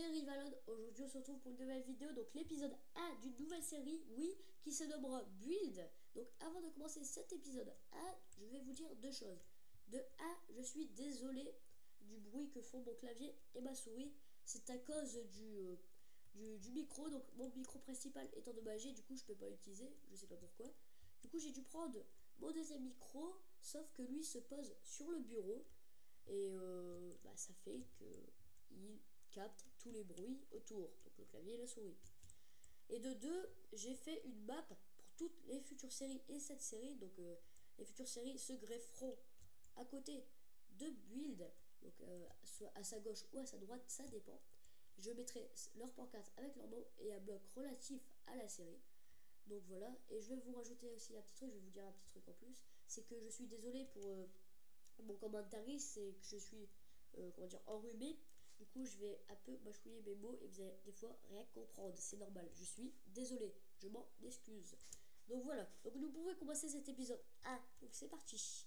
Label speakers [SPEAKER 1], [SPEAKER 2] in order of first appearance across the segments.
[SPEAKER 1] c'est Rivalon. Aujourd'hui on se retrouve pour une nouvelle vidéo, donc l'épisode 1 d'une nouvelle série, oui, qui se nommera Build. Donc avant de commencer cet épisode 1, je vais vous dire deux choses. De 1, je suis désolé du bruit que font mon clavier et ma souris. C'est à cause du micro, donc mon micro principal est endommagé, du coup je peux pas l'utiliser, je sais pas pourquoi. Du coup j'ai dû prendre mon deuxième micro, sauf que lui se pose sur le bureau. Et ça fait que il capte tous les bruits autour, donc le clavier et la souris. Et de deux, j'ai fait une map pour toutes les futures séries et cette série. Donc les futures séries se grefferont à côté de Build, donc soit à sa gauche ou à sa droite, ça dépend. Je mettrai leur pancarte avec leur nom et un bloc relatif à la série. Donc voilà, et je vais vous rajouter aussi un petit truc, je vais vous dire un petit truc en plus, c'est que je suis désolé pour mon commentaire, c'est que je suis enrhumé. Du coup je vais un peu mâchouiller mes mots et vous allez des fois rien comprendre, c'est normal, je suis désolé, je m'en excuse. Donc voilà, donc nous pouvons commencer cet épisode 1, donc c'est parti.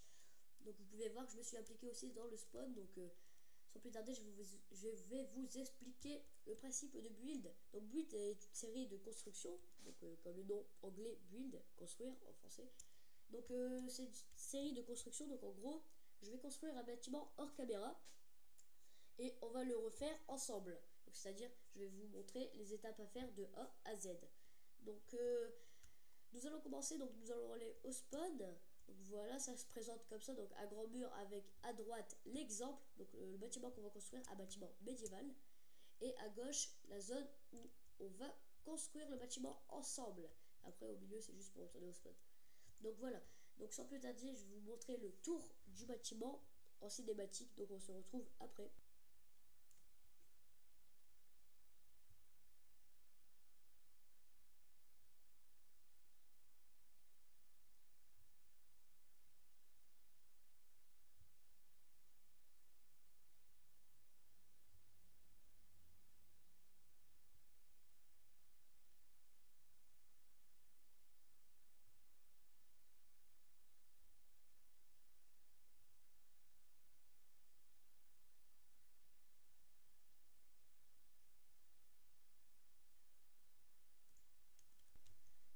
[SPEAKER 1] Donc vous pouvez voir que je me suis impliqué aussi dans le spawn, donc sans plus tarder je vais vous expliquer le principe de Build. Donc Build est une série de construction, donc comme le nom anglais Build, construire en français. Donc c'est une série de construction, donc en gros je vais construire un bâtiment hors caméra et on va le refaire ensemble. C'est-à-dire je vais vous montrer les étapes à faire de A à Z. Donc nous allons commencer, donc nous allons aller au spawn. Donc voilà, ça se présente comme ça, donc un grand mur avec à droite l'exemple, donc le bâtiment qu'on va construire, un bâtiment médiéval, et à gauche la zone où on va construire le bâtiment ensemble. Après au milieu c'est juste pour retourner au spawn. Donc voilà, donc sans plus tarder je vais vous montrer le tour du bâtiment en cinématique, donc on se retrouve après.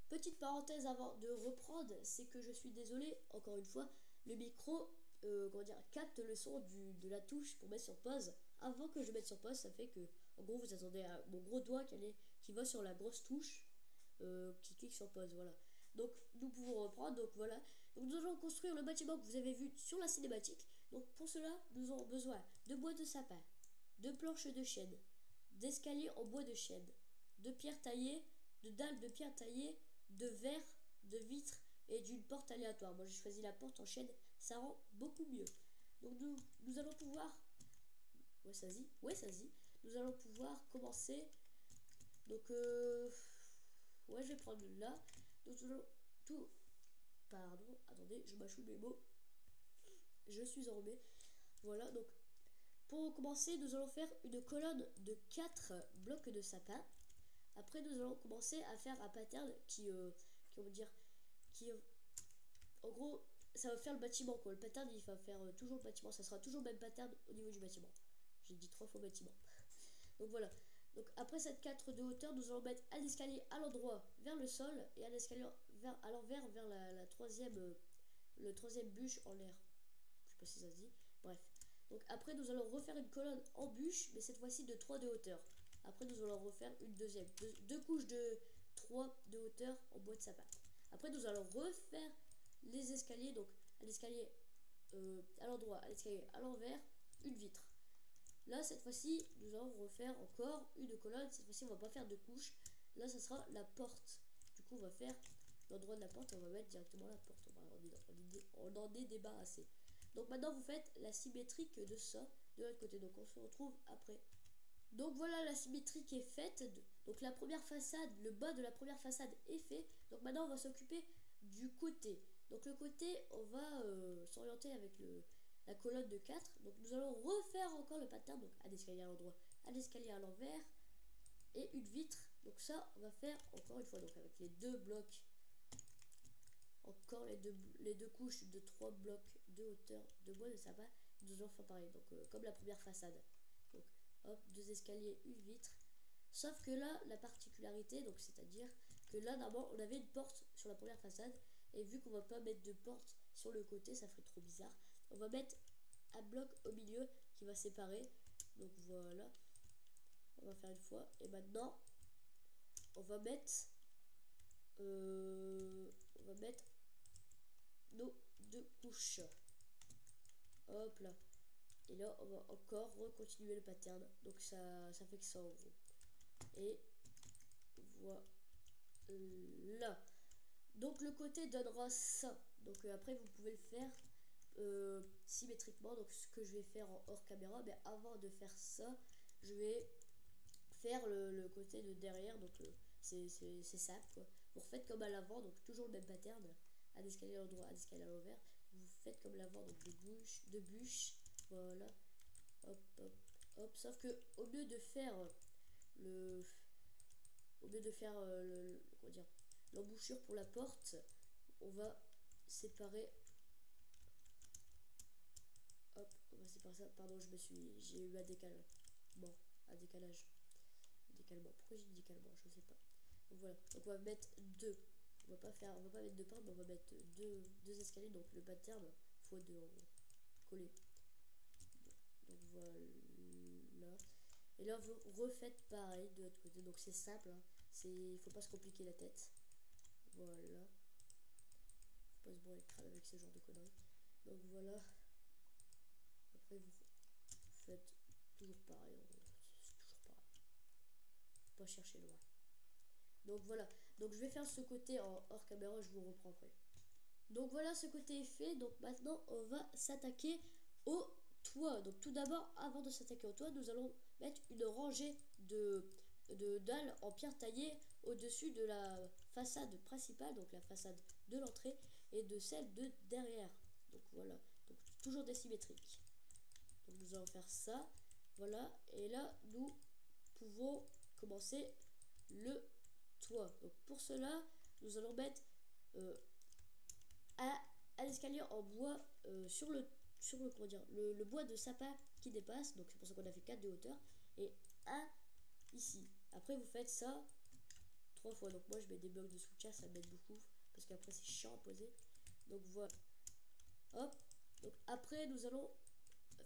[SPEAKER 1] Petite parenthèse avant de reprendre, c'est que je suis désolé, encore une fois, le micro capte le son de la touche pour mettre sur pause. Avant que je mette sur pause, ça fait que, en gros, vous attendez à mon gros doigt qui va sur la grosse touche qui clique sur pause. Voilà. Donc, nous pouvons reprendre. Donc, voilà. Donc, nous allons construire le bâtiment que vous avez vu sur la cinématique. Donc, pour cela, nous aurons besoin de bois de sapin, de planches de chêne, d'escaliers en bois de chêne, de pierres taillées, de dalles de pierre taillées, de verre, de vitres et d'une porte aléatoire. Moi j'ai choisi la porte en chêne, ça rend beaucoup mieux. Donc nous allons pouvoir... Ouais ça y nous allons pouvoir commencer. Donc ouais je vais prendre là. Donc nous allons tout... Pardon, attendez, je mâchoue mes mots. Je suis enrhumé. Voilà, donc pour commencer, nous allons faire une colonne de 4 blocs de sapin. Après, nous allons commencer à faire un pattern on va dire, en gros, ça va faire le bâtiment, quoi. Le pattern, il va faire toujours le bâtiment. Ça sera toujours le même pattern au niveau du bâtiment. J'ai dit 3 fois bâtiment. Donc voilà. Donc après cette 4 de hauteur, nous allons mettre un escalier à l'endroit vers le sol et un escalier à l'envers vers la troisième, le troisième bûche en l'air. Je sais pas si ça se dit. Bref. Donc après, nous allons refaire une colonne en bûche, mais cette fois-ci de 3 de hauteur. Après, nous allons refaire une deuxième. Deux couches de 3 de hauteur en bois de sapin. Après, nous allons refaire les escaliers. Donc, un escalier à l'endroit, un escalier à l'envers, une vitre. Là, cette fois-ci, nous allons refaire encore une colonne. Cette fois-ci, on va pas faire de couches. Là, ça sera la porte. Du coup, on va faire l'endroit de la porte et on va mettre directement la porte. On en est débarrassé. Donc maintenant, vous faites la symétrique de ça de l'autre côté. Donc, on se retrouve après. Donc voilà, la symétrie qui est faite. Donc la première façade, le bas de la première façade est fait. Donc maintenant on va s'occuper du côté. Donc le côté, on va s'orienter avec la colonne de 4. Donc nous allons refaire encore le pattern. Donc un escalier à l'endroit, un escalier à l'envers et une vitre. Donc ça, on va faire encore une fois. Donc avec les deux blocs. Encore les deux couches de 3 blocs de hauteur de bois de sapin. Nous allons faire pareil. Donc comme la première façade. Donc hop, 2 escaliers, une vitre. Sauf que là, la particularité, donc c'est-à-dire que là, normalement, on avait une porte sur la première façade. Et vu qu'on va pas mettre de porte sur le côté, ça ferait trop bizarre. On va mettre un bloc au milieu qui va séparer. Donc voilà. On va faire une fois. Et maintenant, on va mettre... on va mettre nos 2 couches. Hop là. Et là, on va encore recontinuer le pattern. Donc ça fait que ça en gros. Et voilà. Donc le côté donnera ça. Donc après vous pouvez le faire symétriquement. Donc ce que je vais faire en hors caméra. Mais avant de faire ça, je vais faire le côté de derrière. Donc c'est simple quoi. Vous refaites comme à l'avant. Donc toujours le même pattern. Un escalier à l'endroit, un escalier à l'envers. Vous faites comme l'avant. Donc de bûches. Voilà. Hop, hop, hop. Sauf que au lieu de faire le... Au lieu de faire comment dire, l'embouchure pour la porte, on va séparer. Hop, on va séparer ça. Pardon, j'ai eu un décalage. Bon, un décalage. Un décalement. Pourquoi j'ai dit décalement? Je sais pas. Donc voilà. Donc on va mettre deux. On va pas mettre deux portes, mais on va mettre deux escaliers. Donc le pattern x2 en gros. Collé. Donc voilà. Et là vous refaites pareil de l'autre côté. Donc c'est simple. Hein. Il faut pas se compliquer la tête. Voilà. Faut pas se bourrer le crâne avec ce genre de conneries. Donc voilà. Après vous faites toujours pareil. C'est toujours pareil. Faut pas chercher loin. Donc voilà. Donc je vais faire ce côté en hors caméra. Je vous reprends après. Donc voilà, ce côté est fait. Donc maintenant on va s'attaquer au toit. Donc tout d'abord, avant de s'attaquer au toit, nous allons mettre une rangée de dalles en pierre taillée au-dessus de la façade principale, donc la façade de l'entrée, et de celle de derrière. Donc voilà, donc toujours des symétriques. Donc nous allons faire ça, voilà, et là nous pouvons commencer le toit. Donc pour cela, nous allons mettre un escalier en bois sur le comment dire, le bois de sapin qui dépasse. Donc c'est pour ça qu'on a fait 4 de hauteur et un ici. Après vous faites ça 3 fois. Donc moi je mets des blocs de soutien, ça m'aide beaucoup parce qu'après c'est chiant à poser. Donc voilà. Hop. Donc après nous allons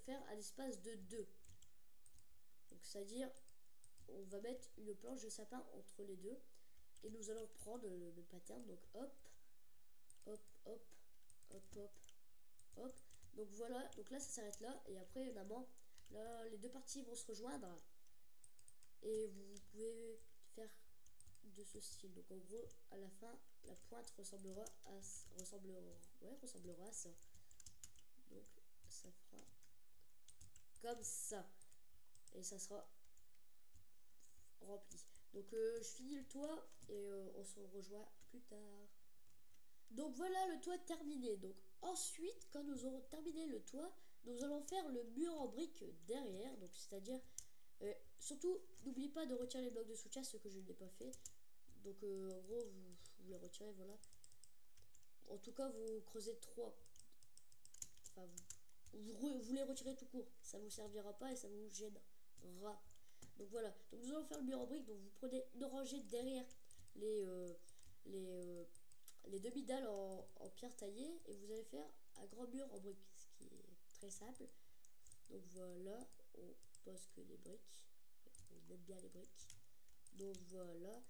[SPEAKER 1] faire un espace de 2. Donc c'est-à-dire on va mettre une planche de sapin entre les deux et nous allons prendre le même pattern. Donc hop, hop, hop, hop, hop, hop. Donc voilà, donc là ça s'arrête là et après évidemment là les deux parties vont se rejoindre et vous pouvez faire de ce style. Donc en gros à la fin la pointe ressemblera à ça. Donc ça fera comme ça et ça sera rempli. Donc je finis le toit et on se rejoint plus tard. Donc voilà le toit terminé. Donc ensuite, quand nous aurons terminé le toit, nous allons faire le mur en briques derrière. Donc c'est-à-dire, surtout, n'oubliez pas de retirer les blocs de soutien, ce que je n'ai pas fait. Donc en gros, vous les retirez, voilà. En tout cas, vous creusez 3. Enfin, vous les retirez tout court. Ça vous servira pas et ça vous gênera. Donc voilà. Donc nous allons faire le mur en briques. Donc vous prenez une rangée derrière les demi-dalles en pierre taillée et vous allez faire un grand mur en briques, ce qui est très simple. Donc voilà, on pose que les briques, on aime bien les briques. Donc voilà.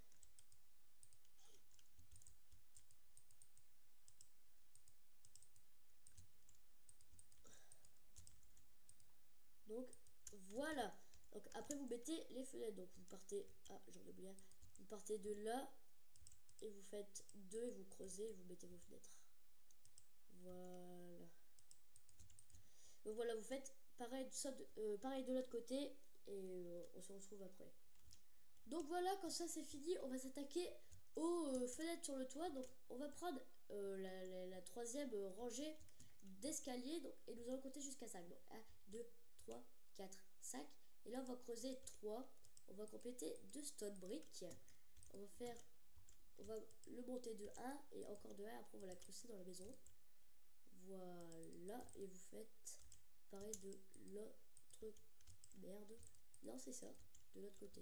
[SPEAKER 1] Donc voilà. Donc après vous mettez les fenêtres. Donc vous partez, j'en ai oublié, vous partez de là et vous faites 2 et vous creusez et vous mettez vos fenêtres. Voilà. Donc voilà, vous faites pareil, pareil de l'autre côté et on se retrouve après. Donc voilà, quand ça c'est fini, on va s'attaquer aux fenêtres sur le toit. Donc on va prendre la troisième rangée d'escaliers et nous allons compter jusqu'à 5. Donc 1, 2, 3, 4, 5. Et là on va creuser 3. On va compléter 2 stone bricks. On va le monter de 1 et encore de 1. Après on va la creuser dans la maison. Voilà. Et vous faites pareil de l'autre merde. Non, c'est ça, de l'autre côté.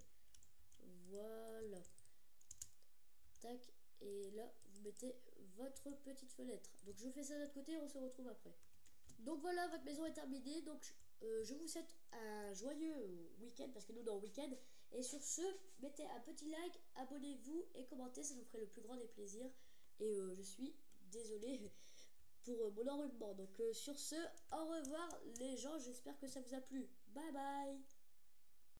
[SPEAKER 1] Voilà. Tac. Et là, vous mettez votre petite fenêtre. Donc je fais ça de l'autre côté et on se retrouve après. Donc voilà, votre maison est terminée. Donc je vous souhaite un joyeux week-end parce que nous, dans le week-end. Et sur ce, mettez un petit like, abonnez-vous et commentez, ça nous ferait le plus grand des plaisirs. Et je suis désolée pour mon enrhumement. Donc sur ce, au revoir les gens, j'espère que ça vous a plu. Bye bye.